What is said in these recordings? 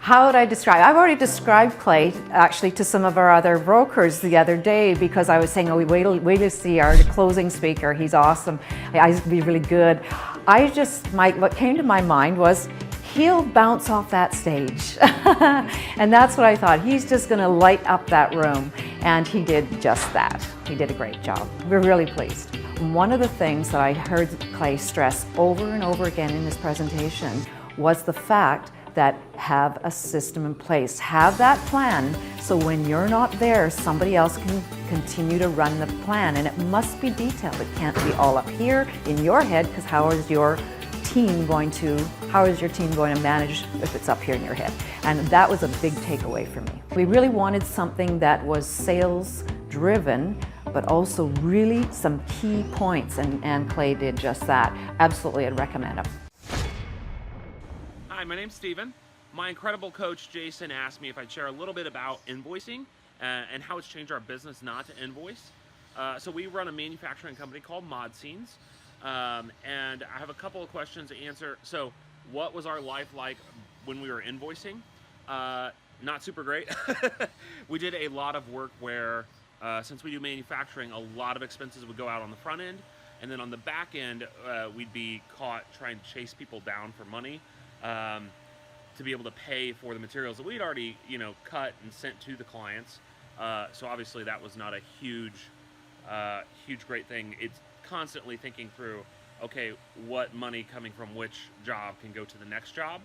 How would I describe? I've already described Clay actually to some of our other brokers the other day, because I was saying, oh, wait to see our closing speaker. He's awesome. He's be really good. What came to my mind was, he'll bounce off that stage. And that's what I thought. He's just going to light up that room. And he did just that. He did a great job. We're really pleased. One of the things that I heard Clay stress over and over again in his presentation was the fact that have a system in place. Have that plan, so when you're not there, somebody else can continue to run the plan. And it must be detailed. It can't be all up here in your head, because how is your team going to manage if it's up here in your head? And that was a big takeaway for me. We really wanted something that was sales driven, but also really some key points, and Clay did just that. Absolutely, I'd recommend him. Hi, my name's Steven. My incredible coach Jason asked me if I'd share a little bit about invoicing and how it's changed our business not to invoice. So we run a manufacturing company called Mod Scenes, and I have a couple of questions to answer. So what was our life like when we were invoicing? Not super great. We did a lot of work where, since we do manufacturing, a lot of expenses would go out on the front end, and then on the back end, we'd be caught trying to chase people down for money. To be able to pay for the materials that we'd already, cut and sent to the clients. So obviously that was not a huge great thing. It's constantly thinking through, okay, what money coming from which job can go to the next job.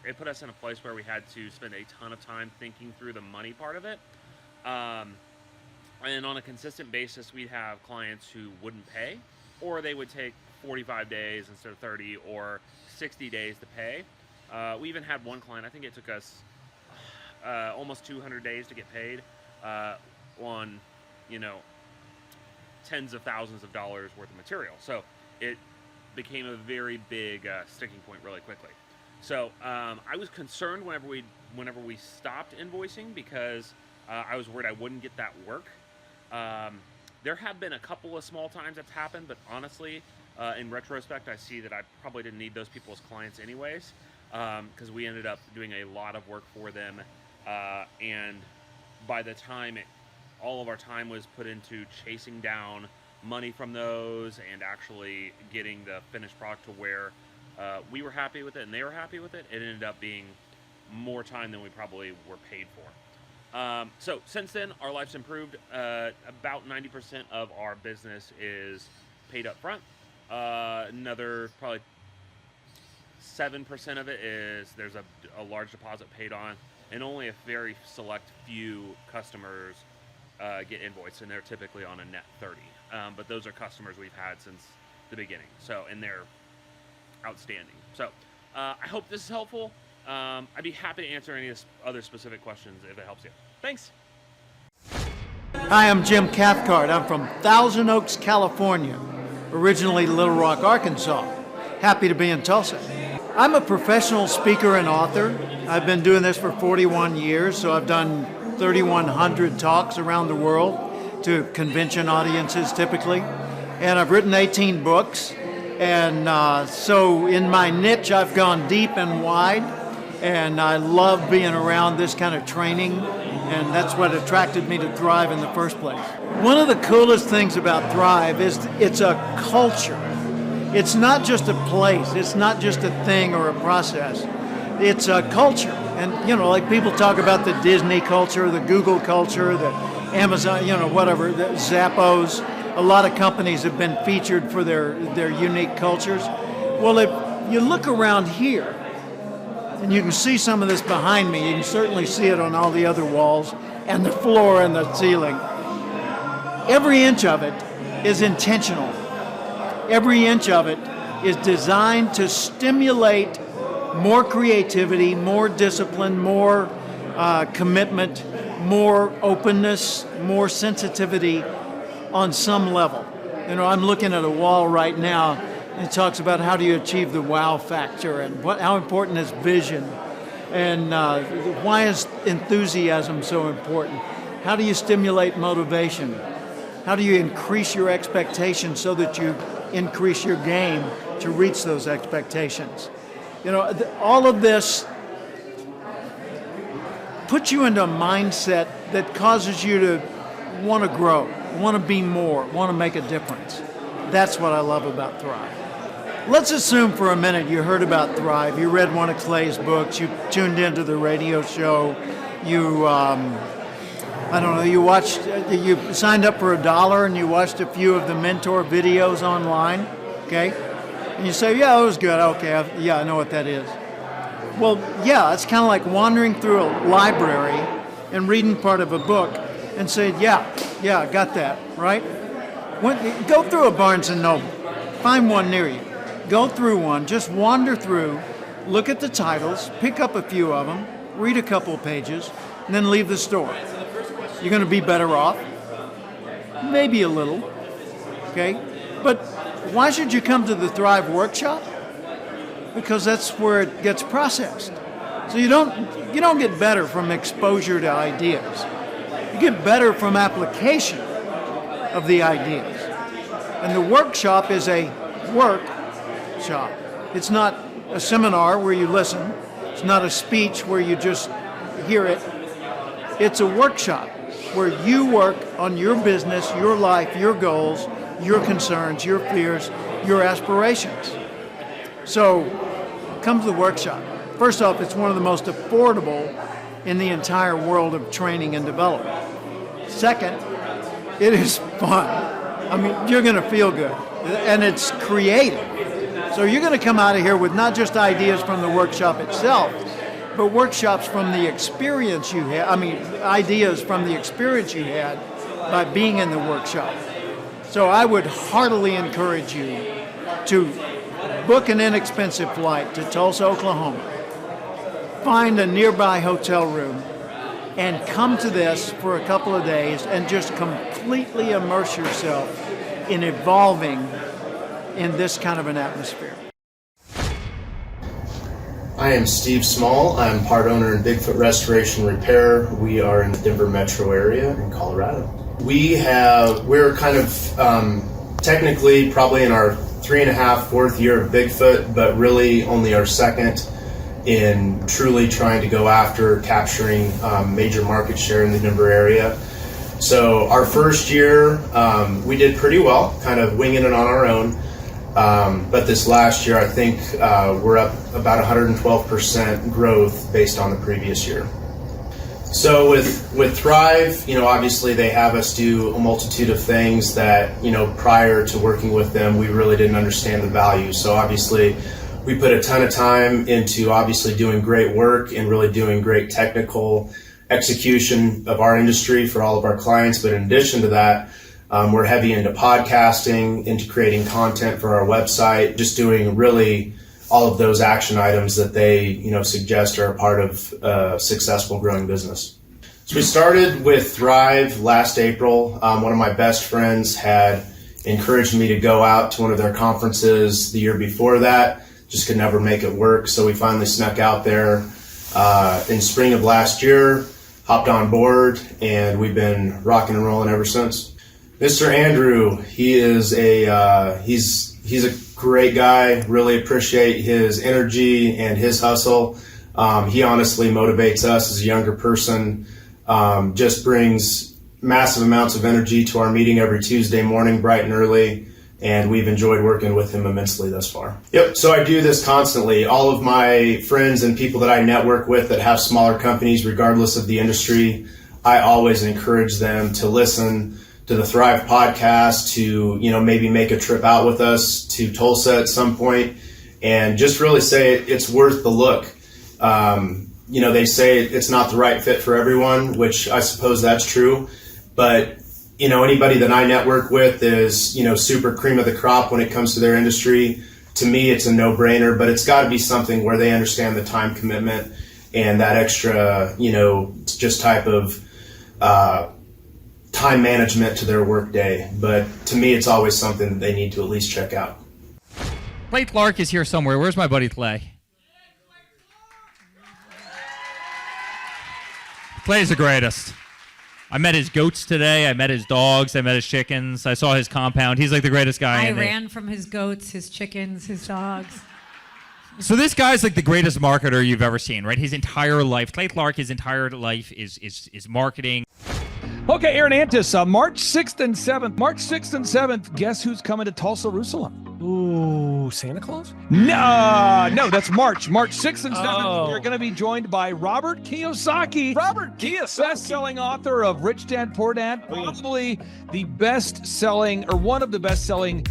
It put us in a place where we had to spend a ton of time thinking through the money part of it. And on a consistent basis, we'd have clients who wouldn't pay, or they would take 45 days instead of 30, or 60 days to pay. We even had one client, I think it took us almost 200 days to get paid on, tens of thousands of dollars worth of material. So it became a very big sticking point really quickly. So I was concerned whenever we stopped invoicing, because I was worried I wouldn't get that work. There have been a couple of small times that's happened, but honestly, in retrospect, I see that I probably didn't need those people as clients anyways, because we ended up doing a lot of work for them, and by the time all of our time was put into chasing down money from those and actually getting the finished product to where we were happy with it and they were happy with it, it ended up being more time than we probably were paid for. So since then, our life's improved. About 90% of our business is paid up front. Another probably 7% of it is there's a large deposit paid on, and only a very select few customers get invoiced, and they're typically on a net 30. But those are customers we've had since the beginning, and they're outstanding. So I hope this is helpful. I'd be happy to answer any other specific questions if it helps you. Thanks. Hi, I'm Jim Cathcart. I'm from Thousand Oaks, California, originally Little Rock, Arkansas. Happy to be in Tulsa. I'm a professional speaker and author. I've been doing this for 41 years, so I've done 3,100 talks around the world to convention audiences typically. And I've written 18 books. And so in my niche, I've gone deep and wide, and I love being around this kind of training, and that's what attracted me to Thrive in the first place. One of the coolest things about Thrive is it's a culture. It's not just a place, it's not just a thing or a process. It's a culture. And, like people talk about the Disney culture, the Google culture, the Amazon, whatever, the Zappos. A lot of companies have been featured for their unique cultures. Well, if you look around here, and you can see some of this behind me, you can certainly see it on all the other walls, and the floor and the ceiling. Every inch of it is intentional. Every inch of it is designed to stimulate more creativity, more discipline, more commitment, more openness, more sensitivity on some level. I'm looking at a wall right now, and it talks about how do you achieve the wow factor, and how important is vision, and why is enthusiasm so important? How do you stimulate motivation? How do you increase your expectations so that you increase your game to reach those expectations? All of this puts you into a mindset that causes you to want to grow, want to be more, want to make a difference. That's what I love about Thrive. Let's assume for a minute you heard about Thrive, you read one of Clay's books, you tuned into the radio show, you, I don't know, you signed up for $1 and you watched a few of the mentor videos online, okay? And you say, yeah, it was good, okay, I know what that is. Well, yeah, it's kind of like wandering through a library and reading part of a book and saying, yeah, I got that, right? Go through a Barnes & Noble, find one near you. Go through one, just wander through, look at the titles, pick up a few of them, read a couple pages, and then leave the store. You're going to be better off, maybe a little, okay? But why should you come to the Thrive workshop? Because that's where it gets processed. So you don't get better from exposure to ideas. You get better from application of the ideas. And the workshop is a workshop. It's not a seminar where you listen. It's not a speech where you just hear it. It's a workshop where you work on your business, your life, your goals, your concerns, your fears, your aspirations. So come to the workshop. First off, it's one of the most affordable in the entire world of training and development. Second, it is fun. I mean, you're going to feel good. And it's creative. So you're going to come out of here with not just ideas from the workshop itself, but workshops from the experience you had, ideas from the experience you had by being in the workshop. So I would heartily encourage you to book an inexpensive flight to Tulsa, Oklahoma, find a nearby hotel room, and come to this for a couple of days and just completely immerse yourself in evolving in this kind of an atmosphere. I am Steve Small. I'm part owner in Bigfoot Restoration Repair. We are in the Denver metro area in Colorado. We're kind of technically probably in our 3.5, 4th year of Bigfoot, but really only our second in truly trying to go after capturing major market share in the Denver area. So our first year, we did pretty well, kind of winging it on our own. But this last year, I think we're up about 112% growth based on the previous year. So with Thrive, obviously they have us do a multitude of things that, prior to working with them, we really didn't understand the value. So obviously we put a ton of time into obviously doing great work and really doing great technical execution of our industry for all of our clients. But in addition to that, we're heavy into podcasting, into creating content for our website, just doing really all of those action items that they, suggest are a part of a successful growing business. So we started with Thrive last April. One of my best friends had encouraged me to go out to one of their conferences the year before that, just could never make it work. So we finally snuck out there in spring of last year, hopped on board, and we've been rocking and rolling ever since. Mr. Andrew, he is he's a great guy. Really appreciate his energy and his hustle. He honestly motivates us as a younger person. Just brings massive amounts of energy to our meeting every Tuesday morning, bright and early, and we've enjoyed working with him immensely thus far. Yep, so I do this constantly. All of my friends and people that I network with that have smaller companies, regardless of the industry, I always encourage them to listen to the Thrive podcast, to, maybe make a trip out with us to Tulsa at some point, and just really say it's worth the look. They say it's not the right fit for everyone, which I suppose that's true, but anybody that I network with is, super cream of the crop when it comes to their industry. To me, it's a no-brainer, but it's got to be something where they understand the time commitment and that extra, just type of time management to their work day. But to me, it's always something that they need to at least check out. Clay Clark is here somewhere. Where's my buddy Clay? Clay's the greatest. I met his goats today. I met his dogs. I met his chickens. I saw his compound. He's like the greatest guy. I ran from his goats, his chickens, his dogs. So this guy's like the greatest marketer you've ever seen, right? His entire life, Clay Clark, his entire life is marketing. Okay, Aaron Antis, March 6th and 7th. March 6th and 7th, guess who's coming to Tulsa, Jerusalem? Ooh, Santa Claus? No, that's March. March 6th and 7th. Oh. You're going to be joined by Robert Kiyosaki. Robert Kiyosaki. Best-selling author of Rich Dad, Poor Dad. Probably the best-selling, or one of the best-selling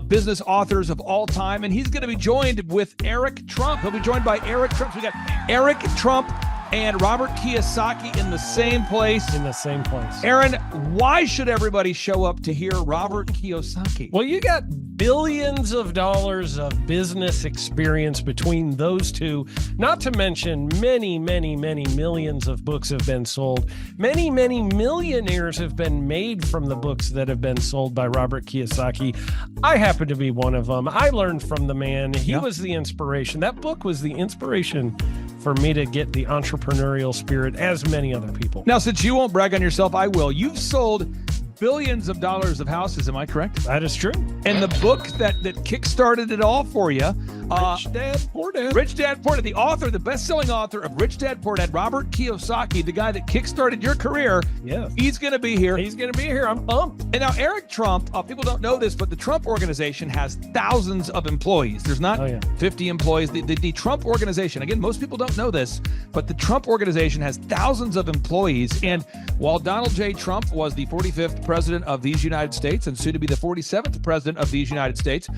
business authors of all time. And he's going to be joined with Eric Trump. He'll be joined by Eric Trump. So we got Eric Trump and Robert Kiyosaki in the same place. In the same place. Aaron, why should everybody show up to hear Robert Kiyosaki? Well, you got billions of dollars of business experience between those two, not to mention many, many, many millions of books have been sold. Many, many millionaires have been made from the books that have been sold by Robert Kiyosaki. I happen to be one of them. I learned from the man. He was the inspiration. That book was the inspiration for me to get the entrepreneurial spirit, as many other people. Now, since you won't brag on yourself, I will. You've sold billions of dollars of houses, am I correct? That is true. And the book that kickstarted it all for you, Rich Dad, Poor Dad. Rich Dad, Poor Dad, the author, the best-selling author of Rich Dad, Poor Dad, Robert Kiyosaki, the guy that kickstarted your career. Yeah. He's going to be here. He's going to be here. I'm pumped. And now Eric Trump, people don't know this, but the Trump organization has thousands of employees. There's not 50 employees. The Trump organization, again, most people don't know this, but the Trump organization has thousands of employees. And while Donald J. Trump was the 45th president of these United States and soon to be the 47th president of these United States,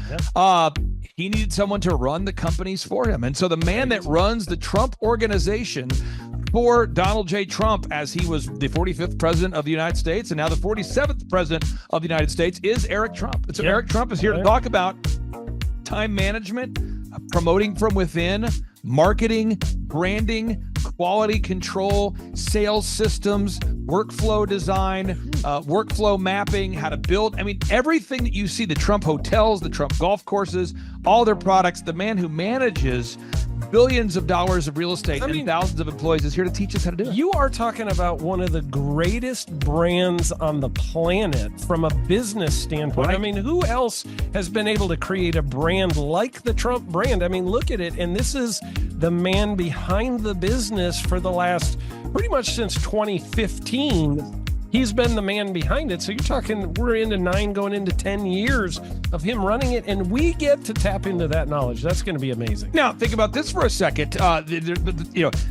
he needed someone to run the companies for him. And so the man that runs the Trump organization for Donald J. Trump, as he was the 45th president of the United States and now the 47th president of the United States, is Eric Trump. And so Eric Trump is here to talk about time management, promoting from within, marketing, branding, quality control, sales systems, workflow design, workflow mapping, how to build. I mean, everything that you see, the Trump hotels, the Trump golf courses, all their products, the man who manages billions of dollars of real estate and thousands of employees is here to teach us how to do it. You are talking about one of the greatest brands on the planet from a business standpoint. Right. I mean, who else has been able to create a brand like the Trump brand? I mean, look at it. And this is the man behind the business for the last pretty much since 2015. He's been the man behind it. So you're talking, we're into 9 going into 10 years of him running it, and we get to tap into that knowledge. That's going to be amazing. Now, think about this for a second.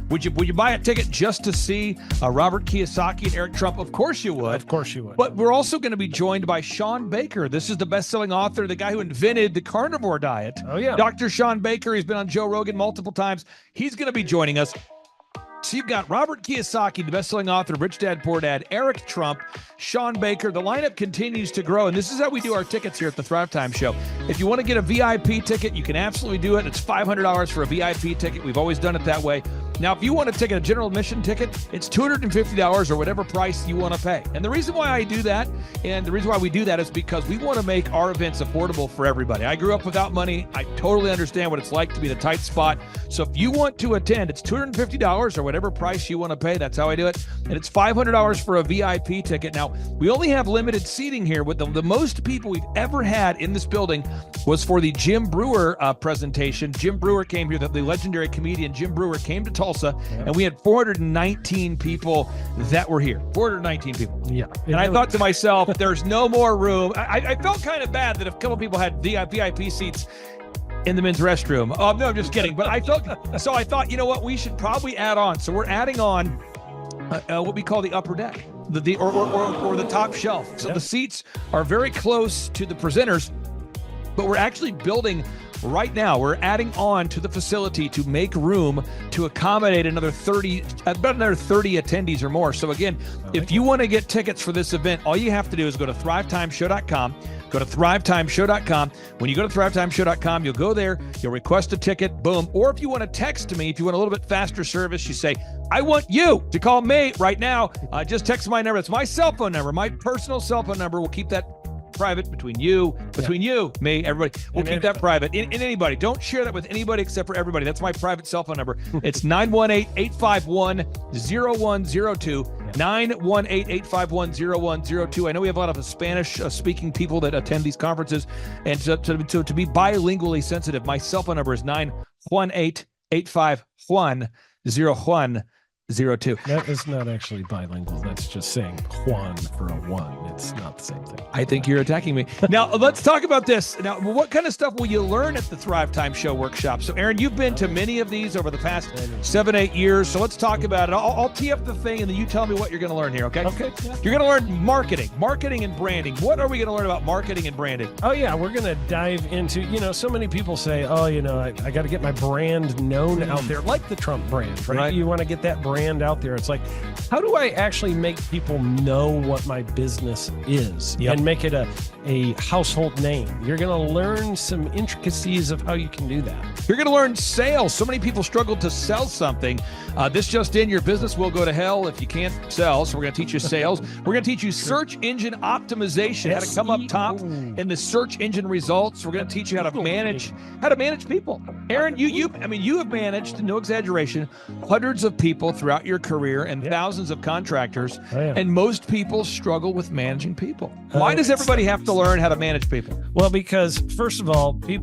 Would you buy a ticket just to see Robert Kiyosaki and Eric Trump? Of course you would. Of course you would. But we're also going to be joined by Sean Baker. This is the best-selling author, the guy who invented the carnivore diet. Oh, yeah. Dr. Sean Baker. He's been on Joe Rogan multiple times. He's going to be joining us. So you've got Robert Kiyosaki, the best-selling author of Rich Dad, Poor Dad, Eric Trump, Sean Baker. The lineup continues to grow, and this is how we do our tickets here at the Thrivetime Show. If you want to get a VIP ticket, you can absolutely do it. It's $500 for a VIP ticket. We've always done it that way. Now, if you want to take a general admission ticket, it's $250 or whatever price you want to pay. And the reason why I do that, and the reason why we do that is because we want to make our events affordable for everybody. I grew up without money. I totally understand what it's like to be in a tight spot. So if you want to attend, it's $250 or whatever price you want to pay. That's how I do it. And it's $500 for a VIP ticket. Now, we only have limited seating here. With the most people we've ever had in this building was for the Jim Brewer presentation. Jim Brewer came here, the legendary comedian Jim Brewer came to Tulsa, and we had 419 people that were here. 419 people. Yeah. And I thought to myself, there's no more room. I felt kind of bad that a couple people had VIP seats in the men's restroom. No, I'm just kidding. But I thought, you know what? We should probably add on. So we're adding on what we call the upper deck, or the top shelf. So the seats are very close to the presenters, but we're actually building right now. We're adding on to the facility to make room to accommodate about another 30 attendees or more. So again, if you want to get tickets for this event, all you have to do is go to thrivetimeshow.com. Go to thrivetimeshow.com. When you go to thrivetimeshow.com, you'll go there, you'll request a ticket, boom. Or if you want to text me, if you want a little bit faster service, you say, I want you to call me right now. Just text my number. It's my cell phone number, my personal cell phone number. We'll keep that private between you, me, everybody. We'll keep that private. And anybody, don't share that with anybody except for everybody. That's my private cell phone number. It's 918-851-0102. 918-851-0102. I know we have a lot of Spanish-speaking people that attend these conferences, and to be bilingually sensitive, my cell phone number is 1-885-Juan-0102. That is not actually bilingual. That's just saying Juan for a one. It's not the same thing. I think you're attacking me. Now, let's talk about this. Now, what kind of stuff will you learn at the Thrivetime Show workshop? So, Aaron, you've been to many of these over the past 7-8 years. So let's talk about it. I'll tee up the thing, and then you tell me what you're going to learn here, okay? Okay. You're going to learn marketing and branding. What are we going to learn about marketing and branding? Oh, yeah. We're going to dive into, so many people say, oh, I got to get my brand known out there, like the Trump brand, right? You want to get that brand out there. It's like, how do I actually make people know what my business is and make it a household name? You're going to learn some intricacies of how you can do that. You're going to learn sales. So many people struggle to sell something. This just in, your business will go to hell if you can't sell. So we're going to teach you sales. We're going to teach you search engine optimization, how to come up top in the search engine results. We're going to teach you how to manage people. Aaron, you have managed, no exaggeration, hundreds of people throughout your career and thousands of contractors. And most people struggle with managing people. Why does everybody have to learn how to manage people? Well, because first of all, you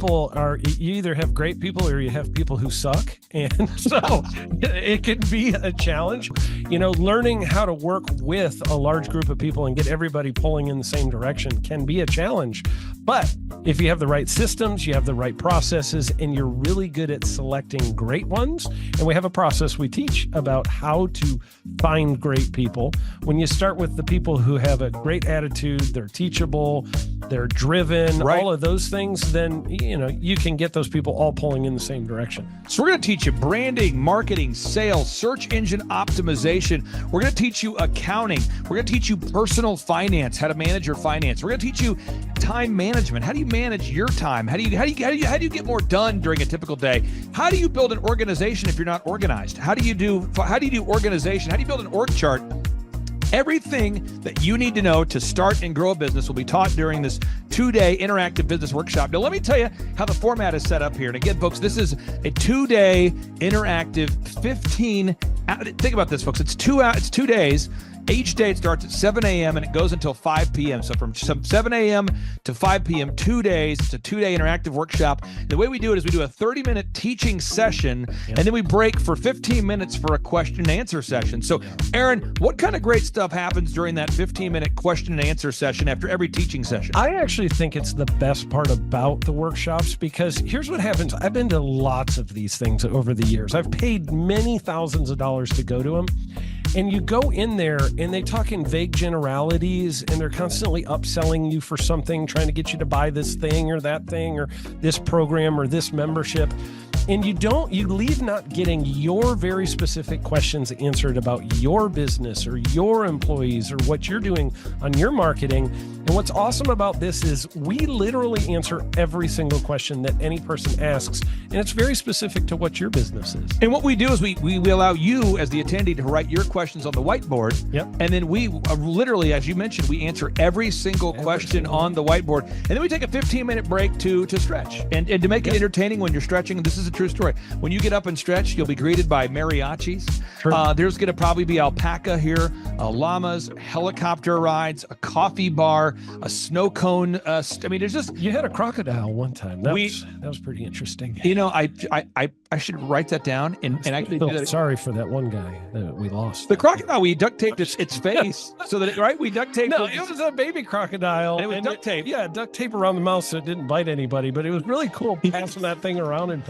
either have great people or you have people who suck. And so it can be a challenge. Learning how to work with a large group of people and get everybody pulling in the same direction can be a challenge. But if you have the right systems, you have the right processes, and you're really good at selecting great ones, and we have a process we teach about how to find great people. When you start with the people who have a great attitude, they're teachable, they're driven, all of those things, then, you can get those people all pulling in the same direction. So we're going to teach you branding, marketing, sales, search engine optimization. We're going to teach you accounting. We're going to teach you personal finance, how to manage your finance. We're going to teach you time management. How do you manage your time? How do you get more done during a typical day? How do you build an organization if you're not organized? How do you do organization? How do you build an org chart? Everything that you need to know to start and grow a business will be taught during this 2-day interactive business workshop. Now, let me tell you how the format is set up here. And again, folks, this is a 2-day interactive 15. Think about this, folks. It's 2 days. Each day it starts at 7 a.m. and it goes until 5 p.m. So from 7 a.m. to 5 p.m., 2 days. It's a 2-day interactive workshop. The way we do it is we do a 30-minute teaching session, and then we break for 15 minutes for a question and answer session. So, Aaron, what kind of great stuff happens during that 15-minute question and answer session after every teaching session? I actually think it's the best part about the workshops, because here's what happens. I've been to lots of these things over the years. I've paid many thousands of dollars to go to them. And you go in there and they talk in vague generalities, and they're constantly upselling you for something, trying to get you to buy this thing or that thing or this program or this membership. And you leave not getting your very specific questions answered about your business or your employees or what you're doing on your marketing. And what's awesome about this is we literally answer every single question that any person asks, and it's very specific to what your business is. And what we do is we allow you as the attendee to write your questions on the whiteboard. And then we literally, as you mentioned, we answer every single question on the whiteboard. And then we take a 15-minute break to stretch and to make it entertaining when you're stretching. And this is a true story. When you get up and stretch, you'll be greeted by mariachis. There's going to probably be alpaca here, llamas, helicopter rides, a coffee bar, a snow cone. There's just... You had a crocodile one time. That was pretty interesting. I should write that down and actually do that. Sorry for that one guy that we lost. The crocodile, we duct taped its face so that we duct taped. No, it was a baby crocodile. And it was duct tape. Duct tape around the mouth so it didn't bite anybody. But it was really cool passing that thing around and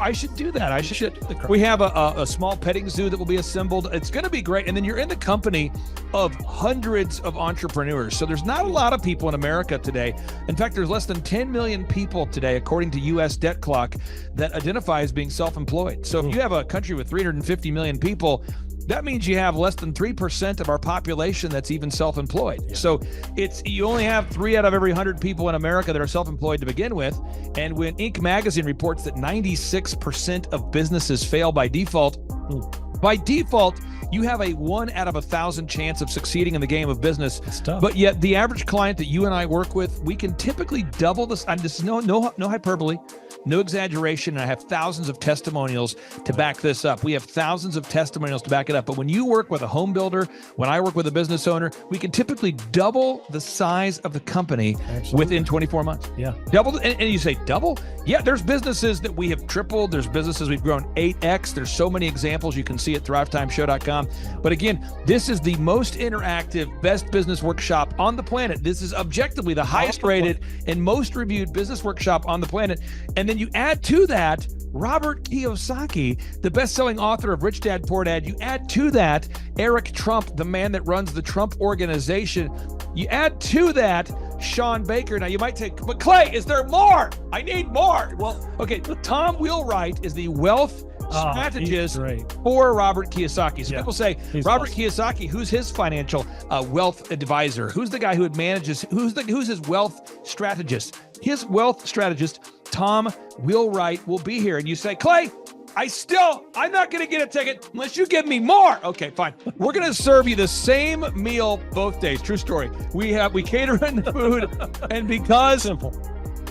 I should do that. We have a small petting zoo that will be assembled. It's going to be great. And then you're in the company of hundreds of entrepreneurs. So there's not a lot of people in America today. In fact, there's less than 10 million people today, according to U.S. Debt Clock, that identify as being self-employed. So if you have a country with 350 million people, that means you have less than 3% of our population that's even self-employed. So you only have 3 out of every 100 people in America that are self-employed to begin with. And when Inc. magazine reports that 96% of businesses fail by default, you have a 1 out of 1,000 chance of succeeding in the game of business. But yet the average client that you and I work with, we can typically double this. And this is no hyperbole. No exaggeration, and I have thousands of testimonials to back this up. We have thousands of testimonials to back it up. But when you work with a home builder, when I work with a business owner, we can typically double the size of the company within 24 months. Yeah. Double, and you say double? Yeah, there's businesses that we have tripled. There's businesses we've grown 8x. There's so many examples you can see at thrivetimeshow.com. But again, this is the most interactive, best business workshop on the planet. This is objectively the highest rated and most reviewed business workshop on the planet. And then you add to that Robert Kiyosaki, the best-selling author of Rich Dad, Poor Dad. You add to that Eric Trump, the man that runs the Trump Organization. You add to that Sean Baker. Now you might say, but Clay, is there more? I need more. Well, okay, Tom Wheelwright is the wealth strategist for Robert Kiyosaki. So people say, Robert Kiyosaki, who's his financial wealth advisor? Who's the guy who manages, who's his wealth strategist? His wealth strategist, Tom Wheelwright, will be here. And you say, Clay, I'm not going to get a ticket unless you give me more. Okay, fine. We're going to serve you the same meal both days. True story. We cater in the food, and because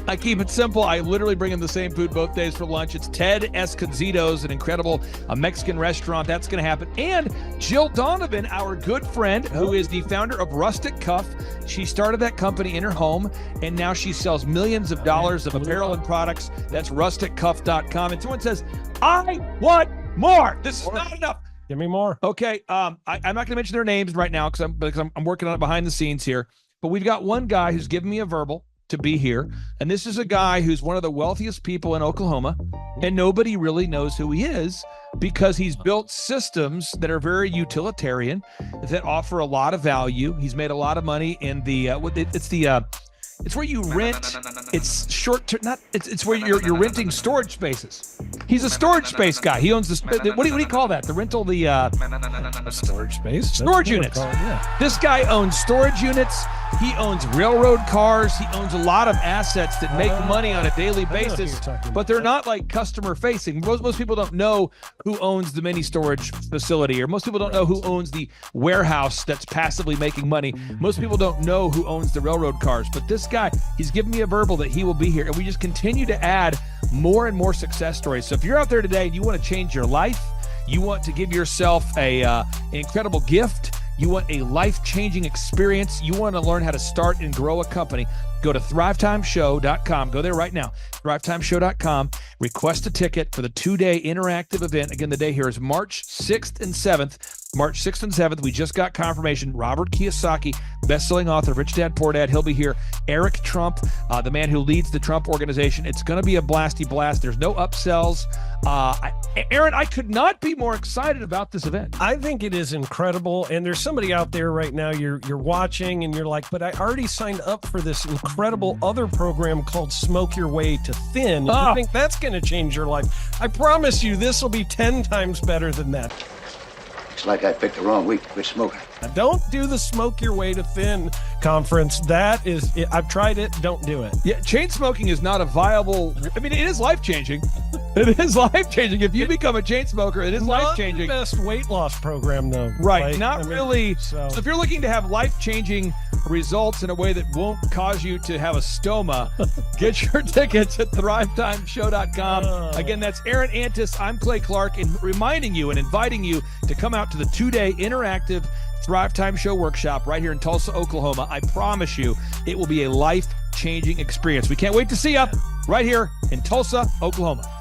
I keep it simple, I literally bring in the same food both days for lunch. It's Ted Escondido's, an incredible Mexican restaurant. That's going to happen. And Jill Donovan, our good friend, who is the founder of Rustic Cuff. She started that company in her home, and now she sells millions of dollars of apparel and products. That's rusticcuff.com. And someone says, I want more. This is not enough. Give me more. Okay. I'm not going to mention their names right now because I'm working on it behind the scenes here. But we've got one guy who's given me a verbal to be here. And this is a guy who's one of the wealthiest people in Oklahoma, and nobody really knows who he is because he's built systems that are very utilitarian, that offer a lot of value. He's made a lot of money in the it's where you rent. It's short term. It's where you're renting storage spaces. He's a storage space guy. He owns the what do you call that? The rental, storage space. Storage units. This guy owns storage units. He owns railroad cars. He owns a lot of assets that make money on a daily basis, but they're not like customer facing. Most people don't know who owns the mini storage facility, or most people don't know who owns the warehouse that's passively making money. Most people don't know who owns the railroad cars, but this guy, he's given me a verbal that he will be here, and we just continue to add more and more success stories. So if you're out there today and you want to change your life, you want to give yourself an incredible gift, you want a life-changing experience, you want to learn how to start and grow a company, go to thrivetimeshow.com. Go there right now, thrivetimeshow.com. Request a ticket for the 2-day interactive event. Again, the day here is March 6th and 7th. March 6th and 7th, we just got confirmation. Robert Kiyosaki, best-selling author of Rich Dad, Poor Dad, he'll be here. Eric Trump, the man who leads the Trump Organization. It's going to be a blasty blast. There's no upsells. Aaron, I could not be more excited about this event. I think it is incredible. And there's somebody out there right now, you're watching and you're like, but I already signed up for this incredible other program called Smoke Your Way to Thin. I think that's going to change your life. I promise you, this will be 10 times better than that. Looks like I picked the wrong week to quit smoking. Don't do the Smoke Your Way to Thin conference. That is, I've tried it. Don't do it. Yeah, chain smoking is not a viable. I mean, it is life-changing. It is life-changing. If you become a chain smoker, it is life-changing. Not the best weight loss program, though. Right. Really. So if you're looking to have life-changing results in a way that won't cause you to have a stoma, get your tickets at thrivetimeshow.com. Again, that's Aaron Antis. I'm Clay Clark, and reminding you and inviting you to come out to the 2-day interactive Thrive Time Show workshop right here in Tulsa, Oklahoma. I promise you, it will be a life-changing experience. We can't wait to see you right here in Tulsa, Oklahoma.